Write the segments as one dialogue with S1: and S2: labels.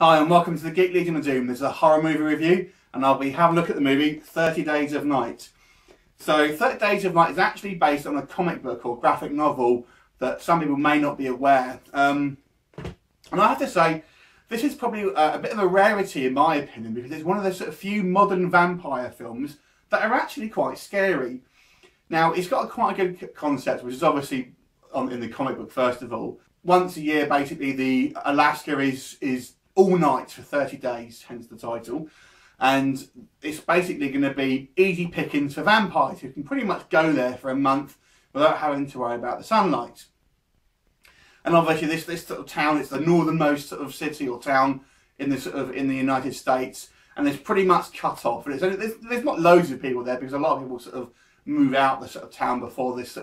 S1: Hi and welcome to the Geek Legion of Doom. This is a horror movie review and I'll be having a look at the movie 30 Days of Night. So 30 Days of Night is actually based on a comic book or graphic novel that some people may not be aware. And I have to say, this is probably a bit of a rarity in my opinion because it's one of the sort of few modern vampire films that are actually quite scary. Now it's got quite a good concept, which is obviously in the comic book first of all. Once a year basically the Alaska is all night for 30 days, hence the title, and it's basically going to be easy pickings for vampires who can pretty much go there for a month without having to worry about the sunlight. And obviously this sort of town, it's the northernmost sort of city or town in the United States, and it's pretty much cut off. And there's not loads of people there because a lot of people sort of move out the sort of town before this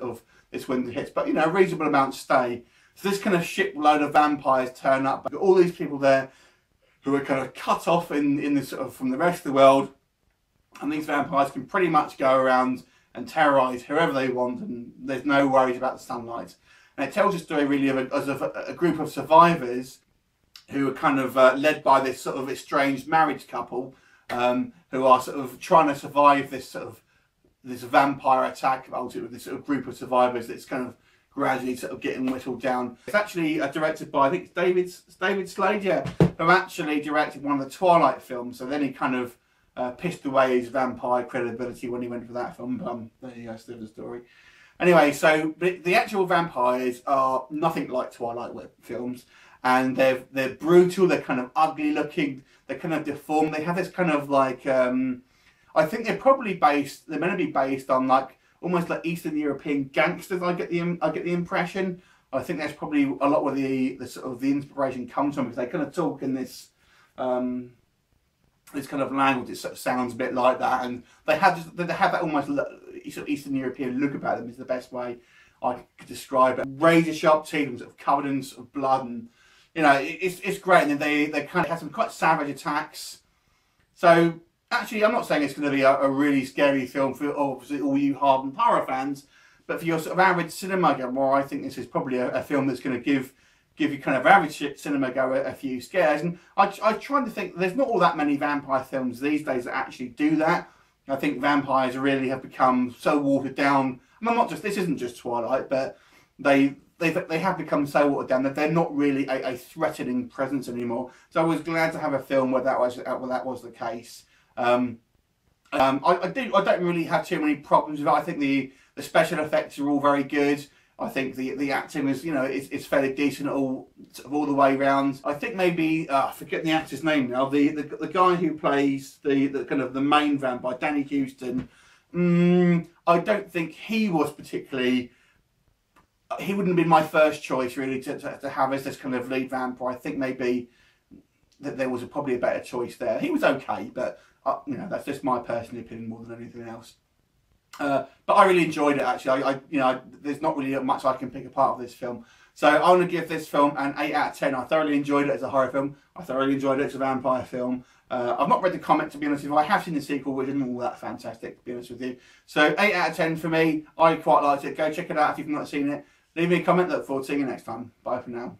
S1: winter hits, but you know, a reasonable amount stay. So this kind of shipload of vampires turn up, but all these people there who are kind of cut off from the rest of the world, and these vampires can pretty much go around and terrorise whoever they want, and there's no worries about the sunlight. And it tells a story really of a group of survivors who are kind of led by this sort of estranged marriage couple who are sort of trying to survive this vampire attack, ultimately this sort of group of survivors that's kind of gradually sort of getting whittled down. It's actually directed by, I think it's David Slade, yeah, who actually directed one of the Twilight films. So then he kind of pissed away his vampire credibility when he went for that film. There you go, still the story. Anyway, so the actual vampires are nothing like Twilight films, and they're brutal. They're kind of ugly looking. They're kind of deformed. They have this kind of like I think they're meant to be based on like almost like Eastern European gangsters. I get the impression. I think that's probably a lot where the sort of the inspiration comes from, because they kind of talk in this this kind of language that sort of sounds a bit like that, and they have that almost sort of Eastern European look about them. Is the best way I could describe it. Razor sharp teeth and sort of covered in sort of blood, and you know, it's great. And they kind of have some quite savage attacks. So actually, I'm not saying it's going to be a really scary film for obviously all you hardened horror fans, but for your sort of average cinema goer, I think this is probably a film that's going to give you kind of average cinema goer a few scares. And I try to think there's not all that many vampire films these days that actually do that. I think vampires really have become so watered down. And this isn't just Twilight, but they have become so watered down that they're not really a threatening presence anymore. So I was glad to have a film where that was the case. I don't really have too many problems with it. I think the special effects are all very good. I think the acting is, you know, it's fairly decent all the way around. I think maybe I forget the actor's name now. The guy who plays the kind of the main vampire, Danny Houston. I don't think he was particularly. He wouldn't have been my first choice really to have as this kind of lead vampire. I think maybe that there was probably a better choice there. He was okay, but you know, that's just my personal opinion more than anything else. But I really enjoyed it actually. There's not really much I can pick apart of this film. So I'm going to give this film an 8 out of 10. I thoroughly enjoyed it as a horror film. I thoroughly enjoyed it as a vampire film. I've not read the comic, to be honest with you. I have seen the sequel, which isn't all that fantastic, to be honest with you. So 8 out of 10 for me. I quite liked it. Go check it out if you've not seen it. Leave me a comment. Look forward to seeing you next time. Bye for now.